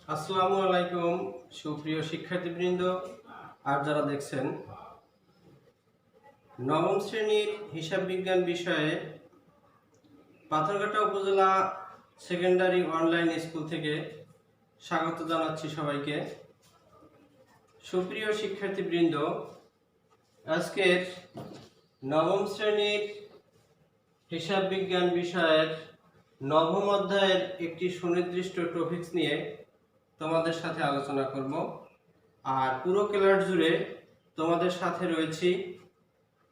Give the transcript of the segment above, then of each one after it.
আসসালামু আলাইকুম সুপ্রিয় শিক্ষার্থীবৃন্দ আর যারা দেখছেন নবম শ্রেণীর হিসাব বিজ্ঞান বিষয়ে পাথরঘাটা উপজেলা সেকেন্ডারি অনলাইন স্কুল থেকে স্বাগত জানাচ্ছি সবাইকে। সুপ্রিয় শিক্ষার্থীবৃন্দ, আজকের নবম শ্রেণীর হিসাব বিজ্ঞান বিষয়ের নবম অধ্যায়ের একটি সুনির্দিষ্ট টপিকস নিয়ে তোমাদের সাথে আলোচনা করব। আর পুরো ক্লাস জুড়ে তোমাদের সাথে রয়েছি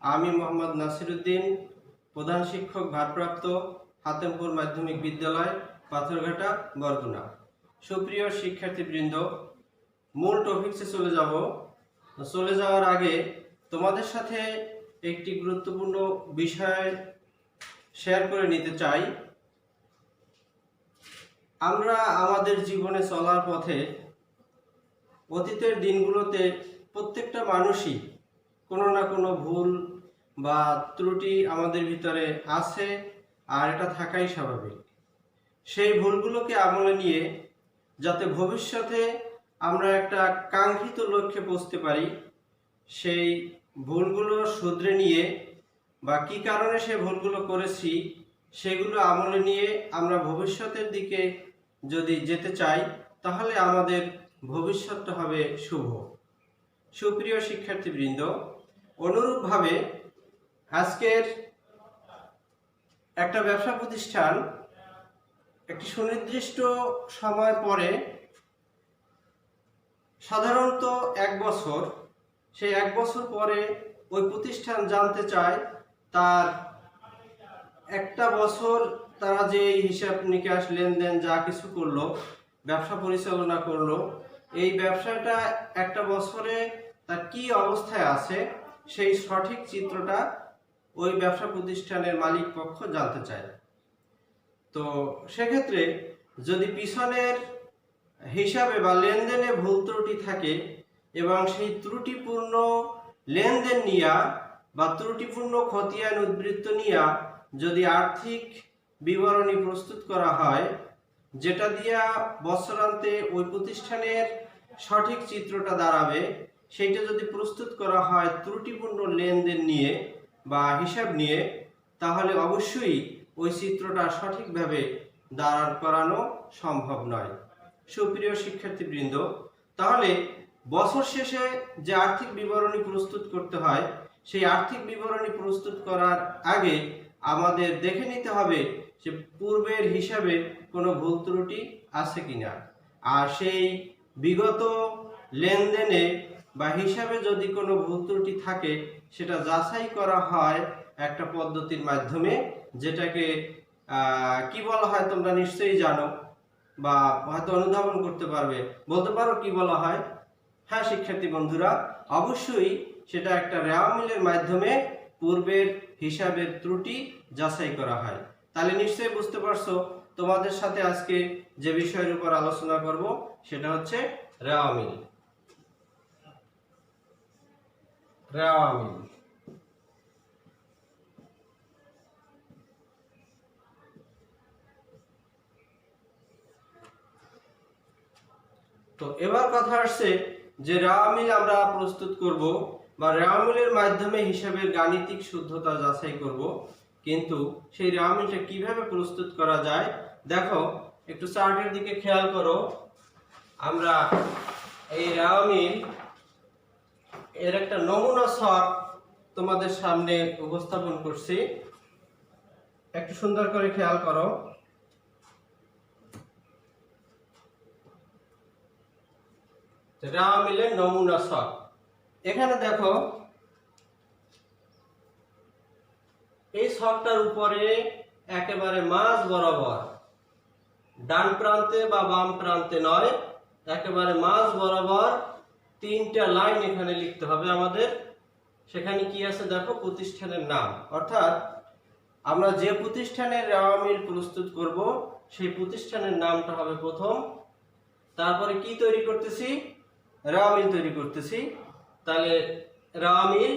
আমি মোহাম্মদ নাসিরউদ্দিন, প্রধান শিক্ষক ভারপ্রাপ্ত, হাতেমপুর মাধ্যমিক বিদ্যালয়, পাথরঘাটা, বরগুনা। সুপ্রিয় শিক্ষার্থীবৃন্দ, মূল টপিকসে চলে যাওয়ার আগে তোমাদের সাথে একটি গুরুত্বপূর্ণ বিষয় শেয়ার করে নিতে চাই। আমরা আমাদের জীবনে চলার পথে অতীতের দিনগুলোতে প্রত্যেকটা মানুষই কোনো না কোনো ভুল বা ত্রুটি আমাদের ভিতরে আছে, আর এটা থাকাই স্বাভাবিক। সেই ভুলগুলোকে আমলে নিয়ে যাতে ভবিষ্যতে আমরা একটা কাঙ্ক্ষিত লক্ষ্যে পৌঁছতে পারি, সেই ভুলগুলো শুধরে নিয়ে বা কী কারণে সে ভুলগুলো করেছি সেগুলো আমলে নিয়ে আমরা ভবিষ্যতের দিকে যদি যেতে চাই তাহলে আমাদের ভবিষ্যৎটা হবে শুভ। সুপ্রিয় শিক্ষার্থীবৃন্দ, অনুরূপভাবে আজকের একটা ব্যবসা প্রতিষ্ঠান একটি সুনির্দিষ্ট সময় পরে, সাধারণত 1 বছর, সেই 1 বছর পরে ওই প্রতিষ্ঠান জানতে চায় তার একটা বছর তারা যে হিসাব নিকাশ লেনদেন যা কিছু করলো, ব্যবসা পরিচালনা করলো, এই ব্যবসাটা একটা বছরে তার কি অবস্থায় আছে সেই সঠিক চিত্রটা ওই ব্যবসা প্রতিষ্ঠানের মালিক পক্ষ জানতে চায়। তো সেক্ষেত্রে যদি পিছনের হিসাবে বা লেনদেনে ভুল ত্রুটি থাকে এবং সেই ত্রুটিপূর্ণ লেনদেন নিয়ে বা ত্রুটিপূর্ণ খতিয়ান উদ্বৃত্ত নিয়ে যদি আর্থিক বিবরণী প্রস্তুত করা হয়, যেটা দিয়া বছরান্তে ওই প্রতিষ্ঠানের সঠিক চিত্রটা দাঁড়াবে, সেইটা যদি প্রস্তুত করা হয় ত্রুটিপূর্ণ লেনদেন নিয়ে বা হিসাব নিয়ে, তাহলে অবশ্যই ওই চিত্রটা সঠিকভাবে দাঁড় করানো সম্ভব নয়। সুপ্রিয় শিক্ষার্থীবৃন্দ, তাহলে বছর শেষে যে আর্থিক বিবরণী প্রস্তুত করতে হয়, সেই আর্থিক বিবরণী প্রস্তুত করার আগে আমাদের দেখে নিতে হবে যে পূর্বের হিসাবে কোনো ভুল ত্রুটি আছে কিনা। আর সেই বিগত লেনদেনে বা হিসাবে যদি কোনো ভুল ত্রুটি থাকে সেটা যাচাই করা হয় একটা পদ্ধতির মাধ্যমে, যেটাকে কি বলা হয় তোমরা নিশ্চয়ই জানো বা হয়তো অনুধাবন করতে পারবে। বলতে পারো কি বলা হয়? হ্যাঁ শিক্ষার্থী বন্ধুরা, অবশ্যই সেটা একটা রেওয়া মিলের মাধ্যমে পূর্বের হিসাবের ত্রুটি যাচাই করা হয়। তাহলে নিশ্চয়ই বুঝতে পারছো তোমাদের সাথে আজকে যে বিষয়ের উপর আলোচনা করব সেটা হচ্ছে রেওয়া মিল। রেওয়া মিল তো এবার কথা আসছে যে রেওয়া মিল আমরা প্রস্তুত করব বা রেওয়া মিলের মাধ্যমে হিসাবের গাণিতিক শুদ্ধতা যাচাই করব, কিন্তু সেই রেওয়া মিলটা কিভাবে প্রস্তুত করা যায় দেখো, একটু চার্টের দিকে খেয়াল করো। আমরা এই রেওয়া মিল এর একটা নমুনা ছক তোমাদের সামনে উপস্থাপন করছি, একটু সুন্দর করে খেয়াল করো। রেওয়া মিলের নমুনা ছক এখানে দেখো, এই ছকটার উপরে একেবারে মাঝ বরাবর, ডান প্রান্তে বা বাম প্রান্তে নয়, একেবারে মাঝ বরাবর 3টা লাইন এখানে লিখতে হবে আমাদের। সেখানে কি আছে দেখো, প্রতিষ্ঠানের নাম, অর্থাৎ আমরা যে প্রতিষ্ঠানের রেওয়া মিল প্রস্তুত করব সেই প্রতিষ্ঠানের নামটা হবে প্রথম। তারপরে কি তৈরি করতেছি? রেওয়া মিল তৈরি করতেছি। তাহলে রেওয়া মিল,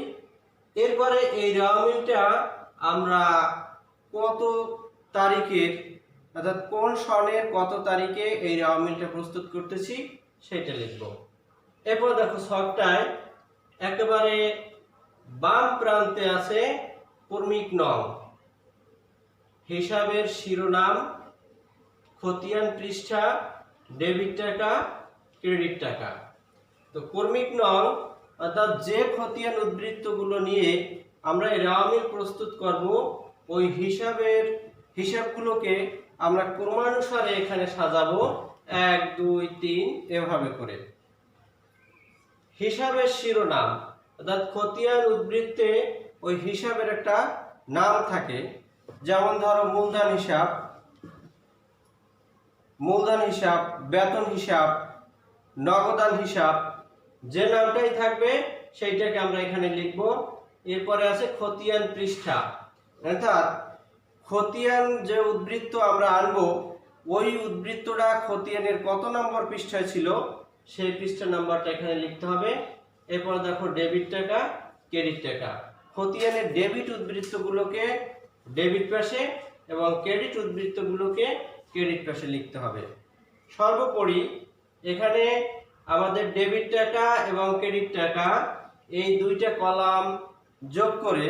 এরপরে এই রেওয়া মিলটা আমরা কত তারিখের অর্থাৎ কোন সনের কত তারিখে এই রাও মিলটা প্রস্তুত করতেছি সেটা লিখব। এরপর দেখো ছকটায় একেবারে বাম প্রান্তে আছে ক্রমিক নং, হিসাবের শিরোনাম, খতিয়ান পৃষ্ঠা, ডেবিট টাকা, ক্রেডিট টাকা। তো ক্রমিক নং অর্থাৎ যে খতিয়ান উদ্বৃত্তগুলো নিয়ে আমরা এই রাও মিল প্রস্তুত করব, ওই হিসাবগুলোকে আমরা ক্রমানুসারে এখানে সাজাবো 1 2 3 এভাবে করে। হিসাবের শিরোনাম অর্থাৎ খতিয়ান উদ্বৃত্তে ওই হিসাবের একটা নাম থাকে, যেমন ধরো মূলধন হিসাব, বেতন হিসাব, নগদান হিসাব, যে নামটাই থাকবে সেইটাকে আমরা এখানে লিখব। এরপরে আছে খতিয়ান পৃষ্ঠা, অর্থাৎ খতিয়ান যে উদ্বৃত্ত আমরা আনবো ওই উদ্বৃত্তটা খতিয়ানের কত নম্বর পৃষ্ঠায় ছিল সেই পৃষ্ঠা নাম্বারটা এখানে লিখতে হবে। এরপর দেখো ডেবিট টাকা, ক্রেডিট টাকা। খতিয়ানের ডেবিট উদ্বৃত্তগুলোকে ডেবিট পাশে এবং ক্রেডিট উদ্বৃত্তগুলোকে ক্রেডিট পাশে লিখতে হবে। সর্বোপরি এখানে আমাদের ডেবিট টাকা এবং ক্রেডিট টাকা এই দুইটা কলাম যোগ করে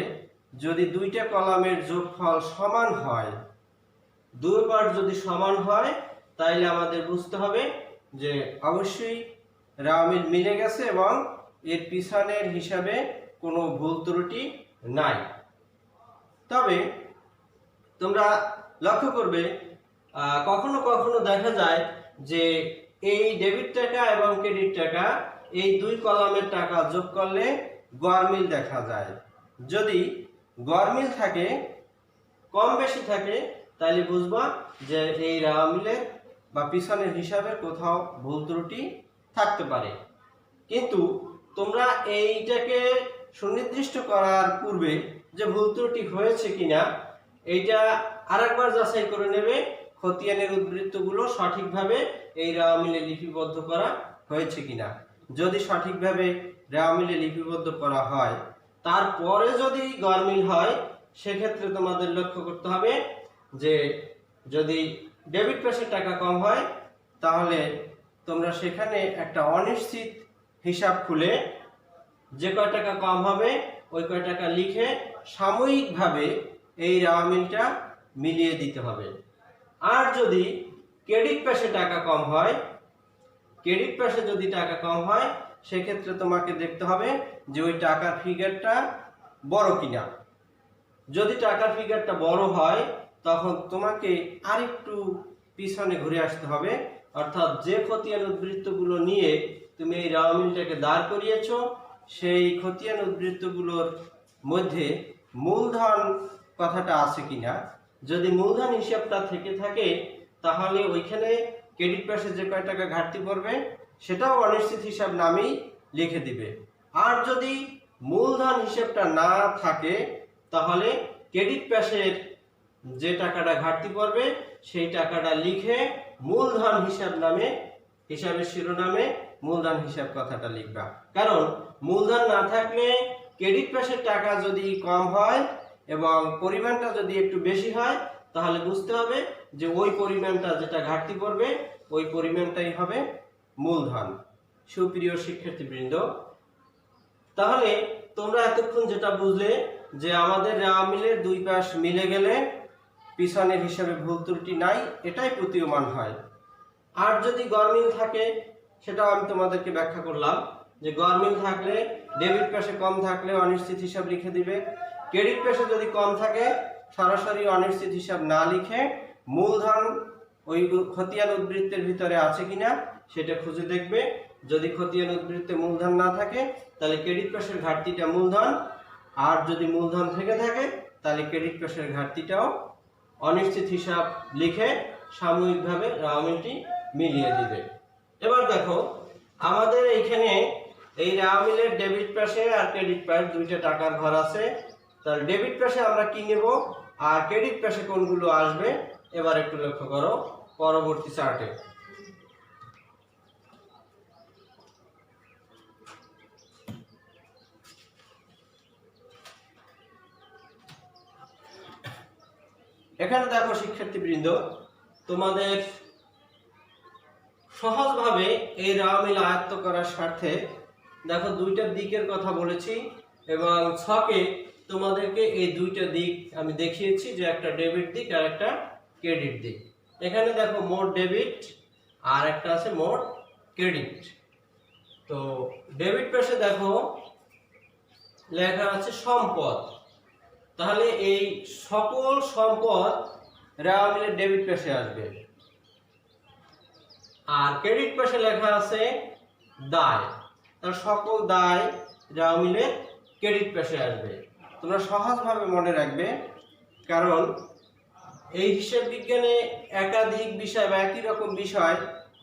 যদি দুইটা কলামের যোগফল সমান হয়, দুই পার্ট যদি সমান হয়, তাইলে আমাদের বুঝতে হবে যে অবশ্যই রাও মিল মিলে গেছে এবং এর পিছনের হিসাবে কোনো ভুল ত্রুটি নাই। তবে তোমরা লক্ষ্য করবে কখনো কখনো দেখা যায় যে এই ডেবিট টাকা এবং ক্রেডিট টাকা এই দুই কলামের টাকা যোগ করলে গড়মিল দেখা যায়। যদি গড়মিল থাকে, কম বেশি থাকে, তাহলে বুঝবা যে এই রাও মিলের বা পিছনের হিসাবের কোথাও ভুল ত্রুটি থাকতে পারে। কিন্তু তোমরা এইটাকে সুনির্দিষ্ট করার পূর্বে যে ভুল ত্রুটি হয়েছে কিনা এইটা আরেকবার যাচাই করে নেবে, খতিয়ানের উদ্বৃত্তগুলো সঠিকভাবে এই রাও মিলে লিপিবদ্ধ করা হয়েছে কিনা। যদি সঠিকভাবে রাও মিলে লিপিবদ্ধ করা হয়, তারপরে যদি গড়মিল হয়, সেক্ষেত্রে তোমাদের লক্ষ্য করতে হবে যে যদি ডেবিট পাশে টাকা কম হয় তাহলে তোমরা সেখানে একটা অনিশ্চিত হিসাব খুলে যে কয় টাকা কম হবে ওই কয় টাকা লিখে সাময়িকভাবে এই রাও মিলটা মিলিয়ে দিতে হবে। আর যদি ক্রেডিট পাশে টাকা কম হয়, ক্রেডিট পাশে যদি টাকা কম হয়, সেক্ষেত্রে তোমাকে দেখতে হবে যে ওই টাকার ফিগারটা বড় কিনা। যদি টাকার ফিগারটা বড় হয় তখন তোমাকে আরেকটু পিছনে ঘুরে আসতে হবে, অর্থাৎ যে খতিয়ান উদ্বৃত্তগুলো নিয়ে তুমি এই রাও মিলটাকে দাঁড় করিয়েছো সেই খতিয়ান উদ্বৃত্তগুলোর মধ্যে মূলধন কথাটা আছে কিনা। যদি মূলধন হিসাবটা থেকে থাকে তাহলে ওইখানে ক্রেডিট পাশে যে কয় টাকা ঘাটতি পড়বে সেটাও অনিশ্চিত হিসাব নামেই লিখে দিবে। আর যদি মূলধন হিসাবটা না থাকে তাহলে ক্রেডিট পাশের যে টাকাটা ঘাটতি পড়বে সেই টাকাটা লিখে মূলধন হিসাব নামে, হিসাবের শিরোনামে মূলধন হিসাব কথাটা লিখবা। কারণ মূলধন না থাকলে ক্রেডিট পাশের টাকা যদি কম হয় এবং পরিমাণটা যদি একটু বেশি হয় তাহলে বুঝতে হবে যে ওই পরিমাণটা যেটা ঘাটতি পড়বে ওই পরিমাণটাই হবে মূলধন। সুপ্রিয় শিক্ষার্থীবৃন্দ, তাহলে তোমরা এতক্ষণ যেটা বুঝলে যে আমাদের রাও মিলের দুই পাশ মিলে গেলে পিছনের হিসাবে ভুল ত্রুটি নাই, এটাই প্রতীয়মান হয়। আর যদি গড়মিল থাকে সেটাও আমি তোমাদেরকে ব্যাখ্যা করলাম যে গড়মিল থাকলে ডেবিট পাশে কম থাকলে অনিশ্চিত হিসাব লিখে দিবে, ক্রেডিট পাশে যদি কম থাকে সরাসরি অনিশ্চিত হিসাব না লিখে মূলধন ওই খতিয়ান উদ্বৃত্তের ভিতরে আছে কিনা সেটা খুঁজে দেখবে। যদি খতিয়ান উদ্বৃত্তে মূলধন না থাকে তাহলে ক্রেডিট পাশের ঘাটতিটা মূলধন, আর যদি মূলধন থেকে থাকে তাহলে ক্রেডিট পাশের ঘাটতিটাও অনিশ্চিত হিসাব লিখে সাময়িকভাবে রাও মিলটি মিলিয়ে দিবে। এবার দেখো আমাদের এইখানে এই রাও মিলের ডেবিট পাশে আর ক্রেডিট পাশে দুইটা টাকার ঘর আছে। তাহলে ডেবিট পাশে আমরা কি নেব আর ক্রেডিট পাশে কোনগুলো আসবে এবার একটু লক্ষ্য করো পরবর্তী চার্টে। এখানে দেখো শিক্ষার্থীবৃন্দ, তোমাদের সহজভাবে এই রেওয়া মিল আয়ত্ত করার স্বার্থে দেখো দুইটা দিকের কথা বলেছি এবং ছকে তোমাদেরকে এই দুইটা দিক আমি দেখিয়েছি, যে একটা ডেবিট দিক আর একটা ক্রেডিট দিক। এখানে দেখো মোট ডেবিট আর একটা আছে মোট ক্রেডিট। তো ডেবিট পাশে দেখো লেখা আছে সম্পদ, তাহলে এই সকল সম্পদ রেওয়া মিলের ডেবিট পাশে আসবে। আর ক্রেডিট পাশে লেখা আছে দায়, তাহলে সকল দায় রেওয়া মিলের ক্রেডিট পাশে আসবে। তোমরা সহজভাবে মনে রাখবে, কারণ এই হিসাব বিজ্ঞানে একাধিক বিষয় বা একই রকম বিষয়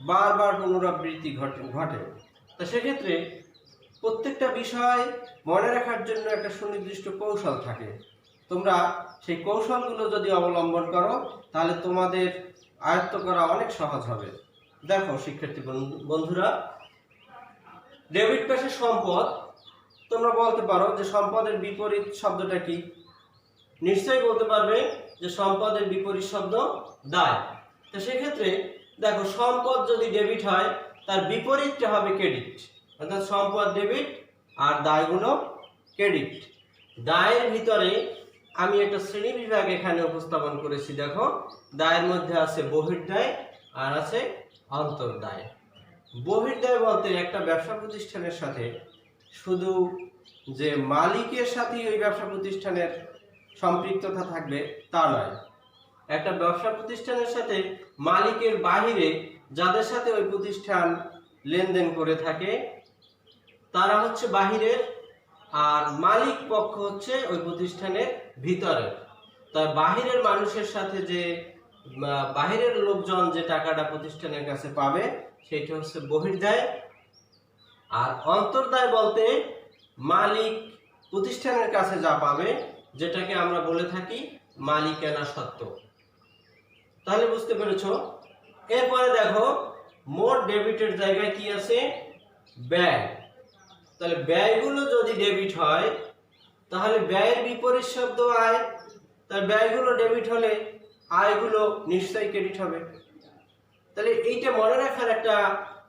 বারবার পুনরাবৃত্তি ঘটে। তো সেক্ষেত্রে প্রত্যেকটা বিষয় মনে রাখার জন্য একটা সুনির্দিষ্ট কৌশল থাকে। তোমরা সেই কৌশলগুলো যদি অবলম্বন করো তাহলে তোমাদের আয়ত্ত করা অনেক সহজ হবে। দেখো শিক্ষার্থী বন্ধুরা, ডেবিট পাশে সম্পদ, তোমরা বলতে পারো যে সম্পদের বিপরীত শব্দটা কি? নিশ্চয়ই বলতে পারবে যে সম্পদের বিপরীত শব্দ দায়। তো সেক্ষেত্রে দেখো সম্পদ যদি ডেবিট হয় তার বিপরীতটা হবে ক্রেডিট, অর্থাৎ সম্পদ ডেবিট আর দায়গুলো ক্রেডিট। দায়ের ভিতরে আমি একটা শ্রেণী বিভাগ এখানে উপস্থাপন করেছি। দেখো দায়ের মধ্যে আছে বহির্দায় আর আছে অন্তর্দায়। বহির্দায় বলতে একটা ব্যবসা প্রতিষ্ঠানের সাথে শুধু যে মালিকের সাথেই ওই ব্যবসা প্রতিষ্ঠানের সম্পৃক্ততা থাকবে তা নয়, একটা ব্যবসা প্রতিষ্ঠানের সাথে মালিকের বাহিরে যাদের সাথে ওই প্রতিষ্ঠান লেনদেন করে থাকে তারা হচ্ছে বাহিরের, আর মালিক পক্ষ হচ্ছে ওই প্রতিষ্ঠানের ভিতরের। তাই বাহিরের মানুষের সাথে যে বাহিরের লোকজন যে টাকাটা প্রতিষ্ঠানের কাছে পাবে সেটা হচ্ছে বহির্দায়। আর অন্তর্দায় বলতে মালিক প্রতিষ্ঠানের কাছে যা পাবে, যেটাকে আমরা বলে থাকি মালিকানা সত্ত্ব। তাহলে বুঝতে পেরেছো? এরপরে দেখো মোট ডেবিটের জায়গায় কি আছে? ব্যয়। তাহলে ব্যয়গুলো যদি ডেবিট হয় তাহলে ব্যয়ের বিপরীত শব্দ আয়, তাহলে ব্যয়গুলো ডেবিট হলে আয়গুলো নিশ্চয়ই ক্রেডিট হবে। তাহলে এইটা মনে রাখার একটা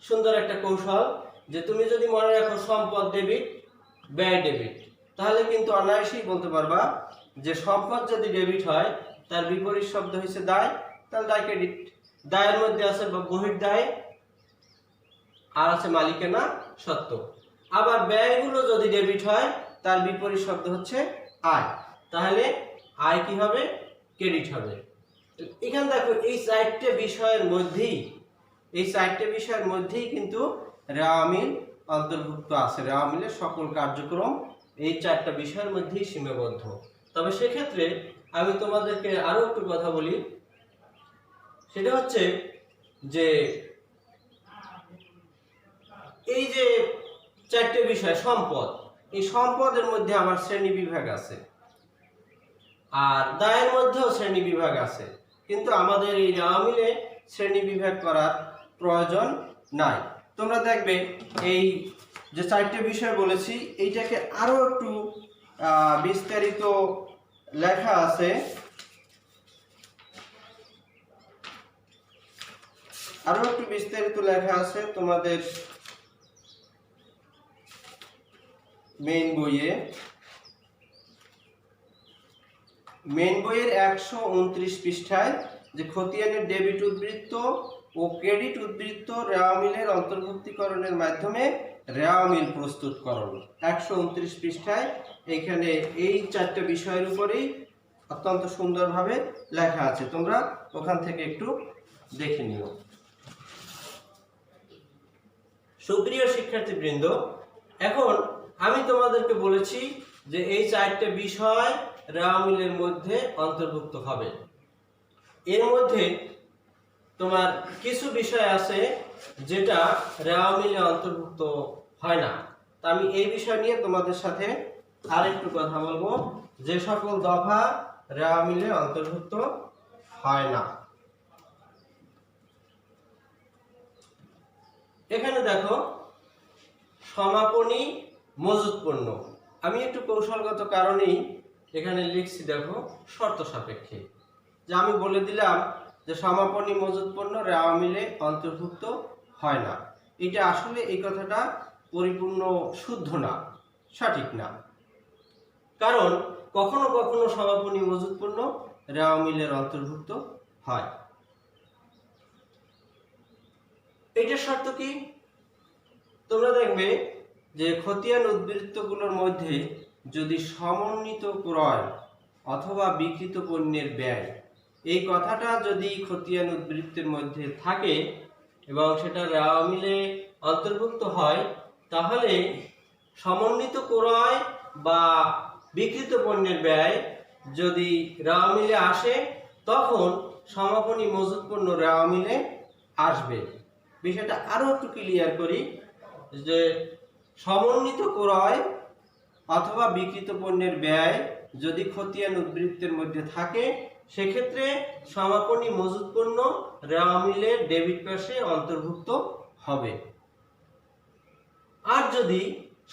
সুন্দর একটা কৌশল, যে তুমি যদি মনে রাখো সম্পদ ডেবিট ব্যয় ডেবিট, তাহলে কিন্তু অনায়াসেই বলতে পারবা যে সম্পদ যদি ডেবিট হয় তার বিপরীত শব্দ হচ্ছে দায়, তাহলে দায় ক্রেডিট। দায়ের মধ্যে আছে বহির্দায় আর আছে মালিকানা সত্ত্ব। আবার ব্যয়গুলো যদি ডেবিট হয় তার বিপরীত শব্দ হচ্ছে আয়, তাহলে আয় কি হবে? ক্রেডিট হবে। এখানে দেখো এই চারটে বিষয়ের মধ্যেই কিন্তু রেওয়া মিল অন্তর্ভুক্ত আছে। রেওয়া মিলের সকল কার্যক্রম এই চারটা বিষয়ের মধ্যেই সীমাবদ্ধ। তবে সেক্ষেত্রে আমি তোমাদেরকে আরো একটু কথা বলি, সেটা হচ্ছে যে এই যে চারটে বিষয় সম্পদ, এই সম্পদের মধ্যে আবার শ্রেণী বিভাগ আছে, আর দায়ের মধ্যেও শ্রেণী বিভাগ আছে, কিন্তু আমাদের এই রেওয়া মিলে শ্রেণী বিভাগ করার প্রয়োজন নাই। তোমরা দেখবে এই যে চারটে বিষয় বলেছি এইটাকে আরো একটু বিস্তারিত লেখা আছে। তোমাদের মেইন বইয়ের 129 পৃষ্ঠায় যে খতিয়ানের ডেবিট উদ্বৃত্ত ও ক্রেডিট উদ্বৃত্ত রেওয়া মিলের অন্তর্ভুক্তিকরণের মাধ্যমে রেওয়া মিল প্রস্তুতকরণ, 129 পৃষ্ঠায় এখানে এই চারটি বিষয়ের উপরেই অত্যন্ত সুন্দরভাবে লেখা আছে। তোমরা ওখান থেকে একটু দেখে নিও। সুপ্রিয় শিক্ষার্থীবৃন্দ, এখন আমি তোমাদেরকে বলেছি যে এই চারটি বিষয় রেওয়া মিলের মধ্যে অন্তর্ভুক্ত হবে। এর মধ্যে তোমার কিছু বিষয় আছে যেটা রেওয়া মিলে অন্তর্ভুক্ত হয় না। তা আমি এই বিষয় নিয়ে তোমাদের সাথে আরেকটু কথা বলবো, যে সকল দফা রেওয়া মিলে অন্তর্ভুক্ত হয় না। এখানে দেখো সমাপনী মজুত পণ্য, আমি একটু কৌশলগত কারণেই এখানে লিখছি দেখো শর্ত সাপেক্ষে, যে আমি বলে দিলাম যে যে সমাপনী মজুত পণ্য রেওয়া মিলে অন্তর্ভুক্ত হয় না। এটা আসলে এই কথাটা পরিপূর্ণ শুদ্ধ না, সঠিক না। কারণ কখনো কখনো সমাপনী মজুত পণ্য রেওয়া মিলের অন্তর্ভুক্ত হয়। এটার শর্ত কি? তোমরা দেখবে যে খতিয়ান উদ্বৃত্তগুলোর মধ্যে যদি সমন্বিত ক্রয় অথবা বিক্রিত পণ্যের ব্যয়, এই কথাটা যদি খতিয়ান উদ্বৃত্তের মধ্যে থাকে এবং সেটা রেওয়া মিলে অন্তর্ভুক্ত হয়, তাহলে সমন্বিত ক্রয় বা বিক্রিত পণ্যের ব্যয় যদি রেওয়া মিলে আসে, তখন সমাপনী মজুত পণ্য রেওয়া মিলে আসবে। বিষয়টা আরো একটু ক্লিয়ার করি যে সমন্বিত ক্রয় অথবা বিক্রিত পণ্যের ব্যয় যদি খতিয়ান উদ্বৃত্তের মধ্যে থাকে, সেক্ষেত্রে সমাপনী মজুত পণ্য রেওয়া মিলের ডেবিট পাশে অন্তর্ভুক্ত হবে। আর যদি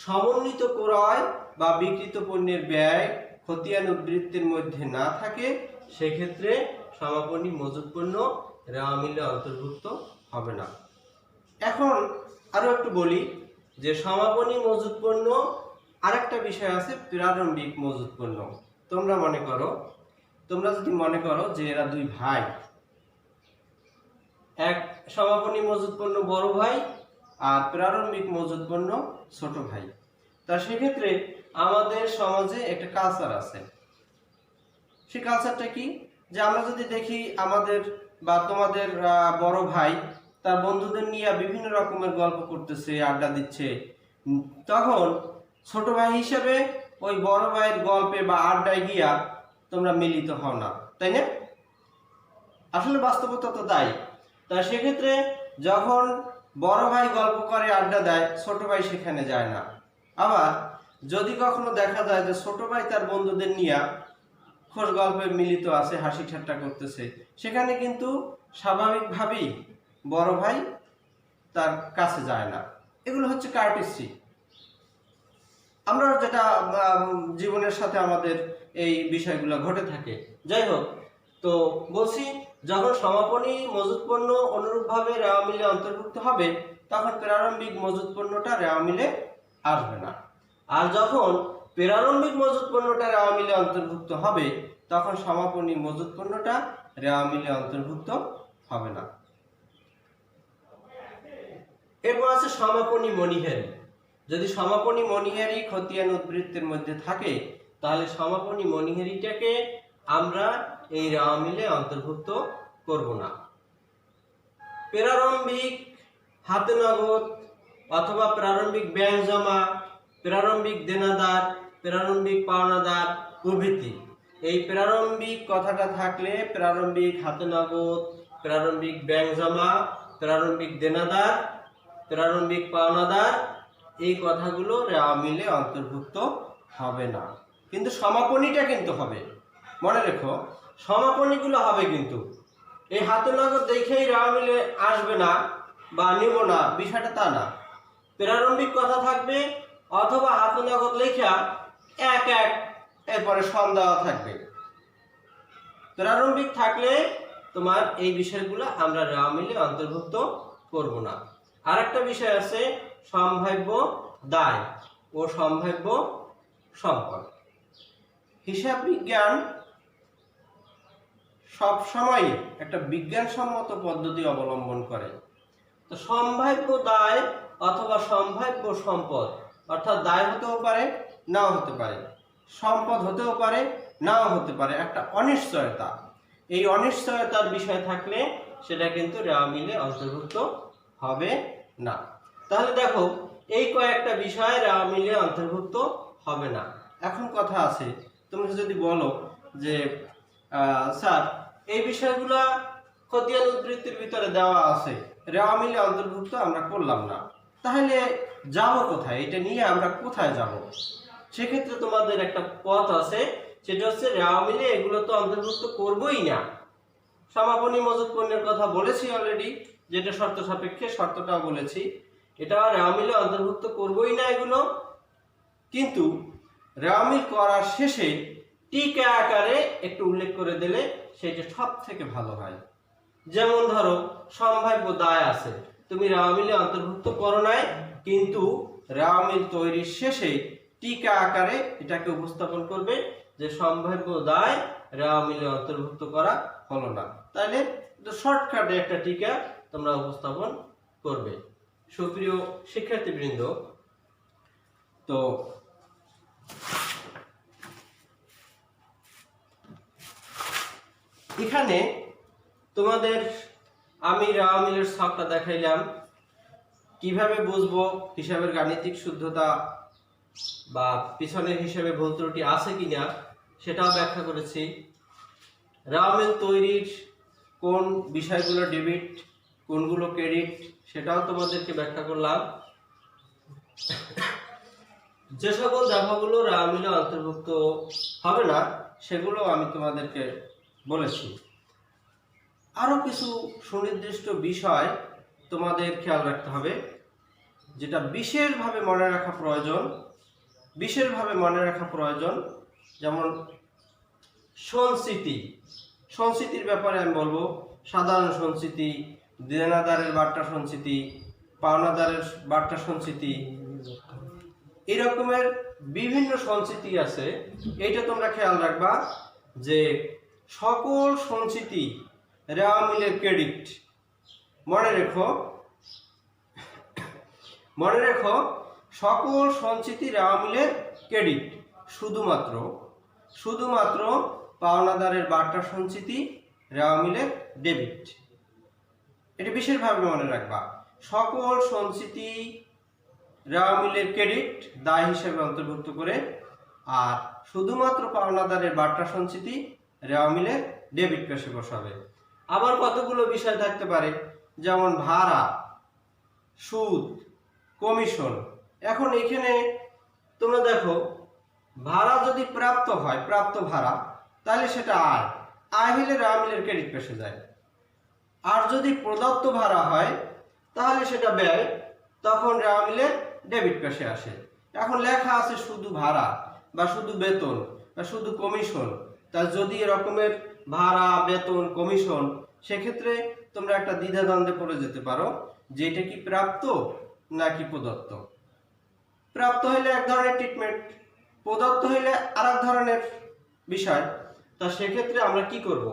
সমন্বিত ক্রয় বা বিক্রিত পণ্যের ব্যয় খতিয়ান উদ্বৃত্তের মধ্যে না থাকে, সেক্ষেত্রে সমাপনী মজুত পণ্য রেওয়া মিলে অন্তর্ভুক্ত হবে না। এখন আরো একটু বলি যে সমাপনী মজুত পণ্য আরেকটা বিষয় আছে, প্রারম্ভিক মজুত পণ্য। তোমরা যদি মনে করো যে এরা দুই ভাই, এক সমাপনী মজুত পণ্য বড় ভাই আর প্রারম্ভিক মজুত পণ্য ছোট ভাই, তা সেক্ষেত্রে আমাদের সমাজে একটা কালচার আছে। সেই কালচারটা কি? যে আমরা যদি দেখি আমাদের বা তোমাদের বড় ভাই তার বন্ধুদের নিয়ে বিভিন্ন রকমের গল্প করতেছে, আড্ডা দিচ্ছে, তখন ছোট ভাই হিসেবে ওই বড় ভাইয়ের গল্পে বা আড্ডায় গিয়া তোমরা মিলিত হও না, তাই না? আসলে বাস্তবতা তো তাই। তা সেক্ষেত্রে যখন বড় ভাই গল্প করে আড্ডা দেয়, ছোট ভাই সেখানে যায় না। আবার যদি কখনো দেখা যায় যে ছোট ভাই তার বন্ধুদের নিয়ে খোশ গল্পে মিলিত আছে, হাসি ঠাট্টা করতেছে, সেখানে কিন্তু স্বাভাবিকভাবেই বড় ভাই তার কাছে যায় না। এগুলো হচ্ছে কার্টেসি। আমরা যেটা জীবনের সাথে আমাদের এই বিষয়গুলো ঘটে থাকে। যাই হোক, তো বলছি যখন সমাপনী মজুত পণ্য অনুরূপভাবে রেওয়া মিলে অন্তর্ভুক্ত হবে, তখন প্রারম্ভিক মজুত পণ্যটা রেওয়া মিলে আসবে না। আর যখন প্রারম্ভিক মজুত পণ্যটা রেওয়া মিলে অন্তর্ভুক্ত হবে, তখন সমাপনী মজুত পণ্যটা রেওয়া মিলে অন্তর্ভুক্ত হবে না। এরপর আছে সমাপনী মণিহারি। যদি সমাপনী মণিহারি খতিয়ান উদ্বৃত্তের মধ্যে থাকে, তাহলে সমাপনী মণিহারিটাকে আমরা এই রেওয়া মিলে অন্তর্ভুক্ত করব না। প্রারম্ভিক হাতে নগদ অথবা প্রারম্ভিক ব্যাংক জমা, প্রারম্ভিক দেনাদার, প্রারম্ভিক পাওনাদার প্রভৃতি, এই প্রারম্ভিক কথাটা থাকলে প্রারম্ভিক হাতে নগদ, প্রারম্ভিক ব্যাংক জমা, প্রারম্ভিক দেনাদার, প্রারম্ভিক পাওনাদার, এই কথাগুলো রেওয়া মিলে অন্তর্ভুক্ত হবে না। কিন্তু সমাপনীটা কিন্তু হবে। মনে রেখো, সমাপনীগুলো হবে, কিন্তু এই হাতে নগদ দেখেই রেওয়া মিলে আসবে না বা নিব না, বিষয়টা তা না। প্রারম্ভিক কথা থাকবে অথবা হাতে নগদ লেখা এক এক এরপরে সন দেওয়া থাকবে। প্রারম্ভিক থাকলে তোমার এই বিষয়গুলো আমরা রেওয়া মিলে অন্তর্ভুক্ত করব না। আর একটা বিষয় আছে সম্ভাব্য দায় ও সম্ভাব্য সম্পদ। হিসাব বিজ্ঞান সব সময় একটা বিজ্ঞানসম্মত পদ্ধতি অবলম্বন করে। তো সম্ভাব্য দায় অথবা সম্ভাব্য সম্পদ, অর্থাৎ দায় হতেও পারে, নাও হতে পারে, সম্পদ হতেও পারে, নাও হতে পারে, একটা অনিশ্চয়তা। এই অনিশ্চয়তার বিষয় থাকলে সেটা কিন্তু রেওয়া মিলে অন্তর্ভুক্ত হবে না। তাহলে দেখো, এই কয়েকটা বিষয় রেওয়া মিলে অন্তর্ভুক্ত হবে না। এখন কথা আছে, তুমি যদি বলো যে স্যার এই বিষয়গুলো খতিয়ান উদ্বৃত্তির ভিতরে দেওয়া আছে, রেওয়া মিলে অন্তর্ভুক্ত আমরা করলাম না, তাহলে যাব কোথায়? এটা নিয়ে আমরা কোথায় যাব? সেক্ষেত্রে তোমাদের একটা পথ আছে, সেটা হচ্ছে রেওয়া মিলে এগুলো তো অন্তর্ভুক্ত করবই না। সমাপনী মজুত পণ্যের কথা বলেছি অলরেডি, যেটা শর্ত সাপেক্ষে, শর্তটাও বলেছি, এটা রেওয়া মিলে অন্তর্ভুক্ত করবই না এগুলো। কিন্তু রেওয়া মিল করার শেষে টিকা আকারে একটু উল্লেখ করে দিলে সেটা সব থেকে ভালো হয়। যেমন ধরো সম্ভাব্য দায় আছে, তুমি রেওয়া মিলে অন্তর্ভুক্ত করো নাই, কিন্তু রেওয়া মিল তৈরির শেষে টিকা আকারে এটাকে উপস্থাপন করবে যে সম্ভাব্য দায় রেওয়া মিলে অন্তর্ভুক্ত করা হলো না। তাহলে শর্টকাটে একটা টিকা তোমরা উপস্থাপন করবে। সুপ্রিয় শিক্ষার্থীবৃন্দ, তো এখানে তোমাদের আমি রেওয়া মিলের ছকটা দেখাইলাম, কিভাবে বুঝবো হিসাবের গাণিতিক শুদ্ধতা বা পিছনের হিসাবে ভুল ত্রুটি আছে কিনা সেটাও ব্যাখ্যা করেছি। রেওয়া মিল তৈরির কোন বিষয়গুলো ডেবিট কোনগুলো ক্রেডিট সেটাও তোমাদেরকে ব্যাখ্যা করলাম। যে সকল দফাগুলো রেওয়া মিলে অন্তর্ভুক্ত হবে না সেগুলো আমি তোমাদেরকে বলেছি। আরো কিছু সুনির্দিষ্ট বিষয় তোমাদের খেয়াল রাখতে হবে, যেটা বিশেষভাবে মনে রাখা প্রয়োজন। যেমন সঞ্চিতির ব্যাপারে আমি বলবো সাধারণ সঞ্চিতি, দেনাদারের বার্তা সঞ্চিতি, পাওনাদারের বার্তা সঞ্চিতি, এরকমের বিভিন্ন সঞ্চিতি আছে। এইটা তোমরা খেয়াল রাখবা যে সকল সঞ্চিতি রেওয়া মিলের ক্রেডিট। মনে রেখো সকল সঞ্চিতি রেওয়া মিলের ক্রেডিট, শুধুমাত্র পাওনাদারের বার্তা সঞ্চিতি রেওয়া মিলের ডেবিট। এটা বিশেষভাবে মনে রাখবা, সকল সঞ্চিতি রেওয়া মিলের ক্রেডিট দায় হিসেবে অন্তর্ভুক্ত করে, আর শুধুমাত্র পাওনাদারের বার্তা সঞ্চিতি রেওয়া মিলের ডেবিট পেশে বসাবে। আবার কতগুলো বিষয় থাকতে পারে, যেমন ভাড়া, সুদ, কমিশন। এখন এখানে তোমরা দেখো ভাড়া যদি প্রাপ্ত হয়, প্রাপ্ত ভাড়া, তাহলে সেটা আয় হলে রেওয়া মিলের ক্রেডিট পেশে যায়। আর যদি প্রদত্ত ভাড়া হয় তাহলে সেটা ব্যয়, তখন রেওয়া মিলের ডেবিট পেশে আসে। এখন লেখা আছে শুধু ভাড়া বা শুধু বেতন বা শুধু কমিশন, তা যদি এরকমের ভাড়া, বেতন, কমিশন, সেক্ষেত্রে তোমরা একটা দ্বিধাদ্বন্দ্বে পড়ে যেতে পারো যে এটা কি প্রাপ্ত নাকি প্রদত্ত। প্রাপ্ত হইলে এক ধরনের ট্রিটমেন্ট, প্রদত্ত হইলে আর এক ধরনের বিষয়। তা সেক্ষেত্রে আমরা কি করব,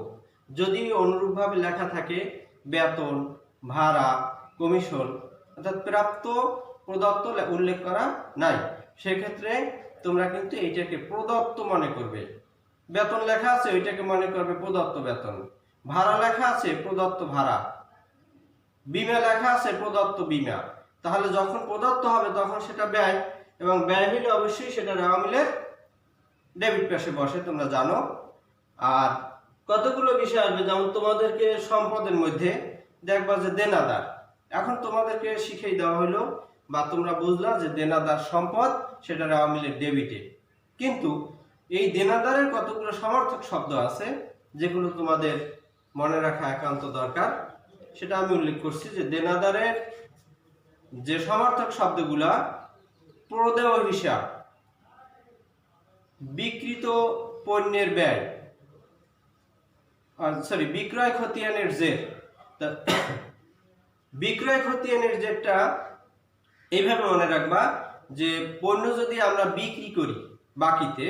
যদি অনুরূপভাবে লেখা থাকে বেতন, ভাড়া, কমিশন, অর্থাৎ প্রাপ্ত প্রদত্ত উল্লেখ করা নাই, সেক্ষেত্রে তোমরা কিন্তু এইটাকে প্রদত্ত মনে করবে। বেতন লেখা আছে ওইটাকে মনে করবে প্রদত্ত বেতন, ভাড়া লেখা আছে প্রদত্ত ভাড়া, বিমা লেখা আছে প্রদত্ত বিমা। তাহলে যখন প্রদত্ত হবে তখন সেটা ব্যয়, এবং ব্যয় হলে অবশ্যই সেটা রেওয়া মিলের ডেবিট পেশে বসে, তোমরা জানো। আর কতগুলো বিষয় আসবে, যেমন তোমাদেরকে সম্পদের মধ্যে দেখবা যে দেনাদার। এখন তোমাদেরকে শিখিয়ে দেওয়া হলো বা তোমরা বুঝলা যে দেনাদার সম্পদ, সেটা রেওয়া মিলের ডেবিটে। কিন্তু এই দেনাদারের কতগুলো সমর্থক শব্দ আছে যেগুলো তোমাদের মনে রাখা একান্ত দরকার। সেটা আমি উল্লেখ করছি যে দেনাদারের যে সমর্থক শব্দগুলা প্রদেয় হিসাব, বিক্রিত পণ্যের ব্যয়, বিক্রয় খতিয়ানের জের। বিক্রয় খতিয়ানের জেরটা এইভাবে মনে রাখবা যে পণ্য যদি আমরা বিক্রি করি বাকিতে,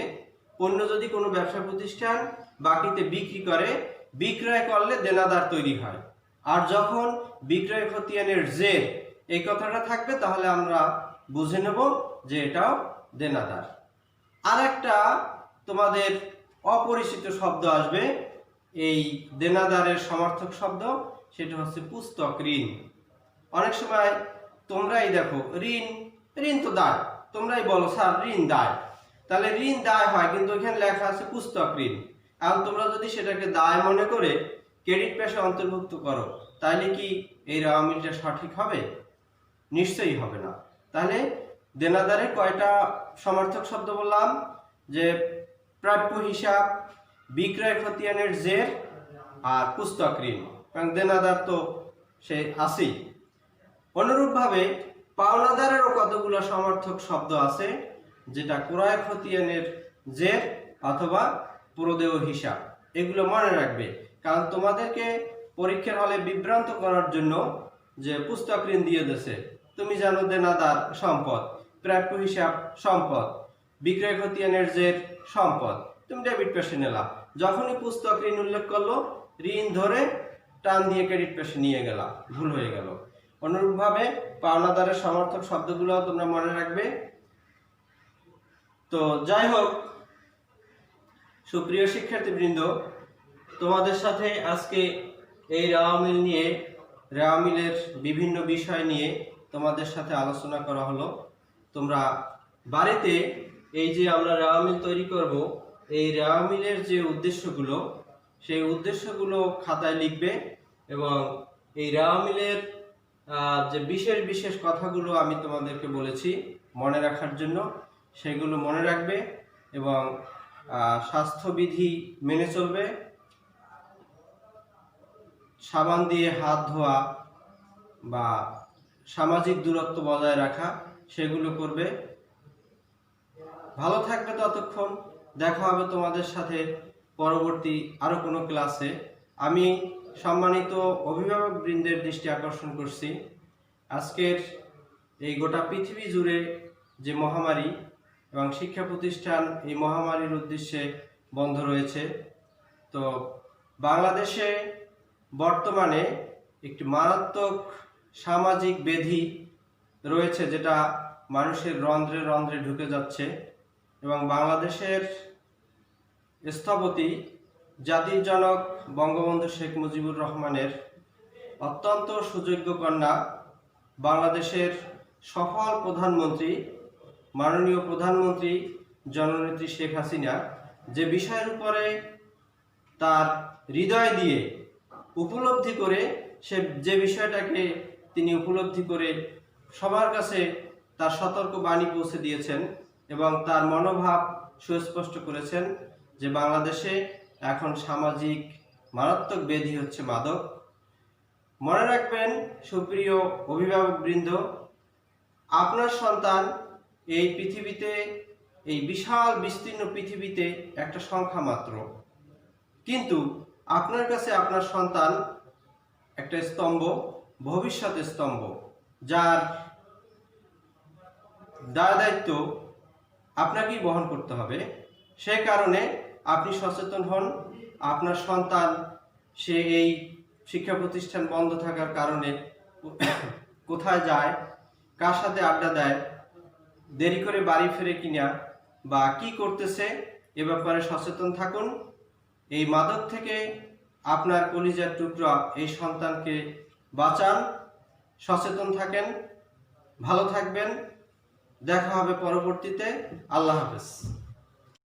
পণ্য যদি কোনো ব্যবসা প্রতিষ্ঠান বাকিতে বিক্রি করে, বিক্রয় করলে দেনাদার তৈরি হয়। আর যখন বিক্রয় খতিয়ানের জের এই কথাটা থাকবে তাহলে আমরা বুঝে নেব যে এটাও দেনাদার। আর একটা তোমাদের অপরিচিত শব্দ আসবে এই দেনাদারের সমর্থক শব্দ, সেটা হচ্ছে পুস্তক ঋণ। অনেক সময় তোমরাই দেখো ঋণ তো দায়, তোমরাই বলো স্যার ঋণ দায়, তাহলে ঋণ দায় হয় কিন্তু এখানে লেখা আছে পুস্তক ঋণ। এখন তোমরা যদি সেটাকে দায় মনে করে ক্রেডিট পেশে অন্তর্ভুক্ত করো, তাহলে কি এই রেওয়া মিলটা সঠিক হবে? নিশ্চয়ই হবে না। তাহলে দেনাদারে কয়টা সমর্থক শব্দ বললাম, যে প্রাপ্য হিসাব, বিক্রয় খতিয়ানের জের, আর পুস্তক ঋণ, কারণ দেনাদার তো সে আছেই। অনুরূপভাবে পাওনাদারেরও কতগুলো সমর্থক শব্দ আছে, যেটা ক্রয় খতিয়ানের জের অথবা প্রদেয় হিসাব। এগুলো মনে রাখবে, কারণ তোমাদেরকে পরীক্ষার হলে বিভ্রান্ত করার জন্য যে পুস্তক ঋণ দিয়ে দিয়েছে। তুমি জানো দেনাদার সম্পদ, প্রাপ্য হিসাব সম্পদ, বিক্রয় খতিয়ানের জের সম্পদ, তুমি ডেবিট পেশে নিলা। যখনই পুস্তক ঋণ উল্লেখ করলো, ঋণ ধরে টান দিয়ে ক্রেডিট পেশে নিয়ে গেলা, ভুল হয়ে গেল। অনুরূপভাবে পাওনাদারের সমর্থক শব্দগুলো তোমরা মনে রাখবে। তো যাই হোক, সুপ্রিয় শিক্ষার্থীবৃন্দ, তোমাদের সাথে আজকে এই রেওয়া মিল নিয়ে, রেওয়া মিলের বিভিন্ন বিষয় নিয়ে তোমাদের সাথে আলোচনা করা হলো। তোমরা বাড়িতে এই যে আমরা রেওয়া মিল তৈরি করব, এই রেওয়া মিলের যে উদ্দেশ্যগুলো, সেই উদ্দেশ্যগুলো খাতায় লিখবে এবং এই রেওয়া মিলের যে বিশেষ বিশেষ কথাগুলো আমি তোমাদেরকে বলেছি মনে রাখার জন্য, সেগুলো মনে রাখবে এবং স্বাস্থ্যবিধি মেনে চলবে। সাবান দিয়ে হাত ধোয়া বা সামাজিক দূরত্ব বজায় রাখা, সেগুলো করবে। ভালো থাকবে। ততক্ষণ দেখা হবে তোমাদের সাথে পরবর্তী আরো কোনো ক্লাসে। আমি সম্মানিত অভিভাবক বৃন্দের দৃষ্টি আকর্ষণ করছি, আজকের এই গোটা পৃথিবী জুড়ে যে মহামারী এবং শিক্ষা প্রতিষ্ঠান এই মহামারীর উদ্দেশ্যে বন্ধ রয়েছে। তো বাংলাদেশে বর্তমানে একটি মারাত্মক সামাজিক ব্যাধি রয়েছে, যেটা মানুষের রন্ধ্রে রন্ধ্রে ঢুকে যাচ্ছে এবং বাংলাদেশের স্থপতি জাতির জনক বঙ্গবন্ধু শেখ মুজিবুর রহমানের অত্যন্ত সুযোগ্য কন্যা, বাংলাদেশের সফল প্রধানমন্ত্রী মাননীয় প্রধানমন্ত্রী জননেত্রী শেখ হাসিনা যে বিষয়ের উপরে তার হৃদয় দিয়ে উপলব্ধি করে, সে যে বিষয়টাকে তিনি উপলব্ধি করে সবার কাছে তার সতর্ক বাণী পৌঁছে দিয়েছেন এবং তার মনোভাব সুস্পষ্ট করেছেন যে বাংলাদেশে এখন সামাজিক মারাত্মক ব্যাধি হচ্ছে মাদক। মনে রাখবেন সুপ্রিয় অভিভাবকবৃন্দ, আপনার সন্তান এই পৃথিবীতে, এই বিশাল বিস্তীর্ণ পৃথিবীতে একটা সংখ্যা মাত্র, কিন্তু আপনার কাছে আপনার সন্তান একটা স্তম্ভ, ভবিষ্যতের স্তম্ভ, যার দায় দায়িত্ব আপনাকেই বহন করতে হবে। সে কারণে আপনি সচেতন হন। আপনার সন্তান সে এই শিক্ষা প্রতিষ্ঠান বন্ধ থাকার কারণে কোথায় যায়, কার সাথে আড্ডা দেয়, দেরি করে বাড়ি ফেরে কিনা বা কি করতেছে, এ ব্যাপারে সচেতন থাকুন। এই মাদক থেকে আপনার কলিজার টুকরা এই সন্তানকে বাঁচান। সচেতন থাকেন, ভালো থাকবেন। দেখা হবে পরবর্তীতে। আল্লাহ হাফেজ।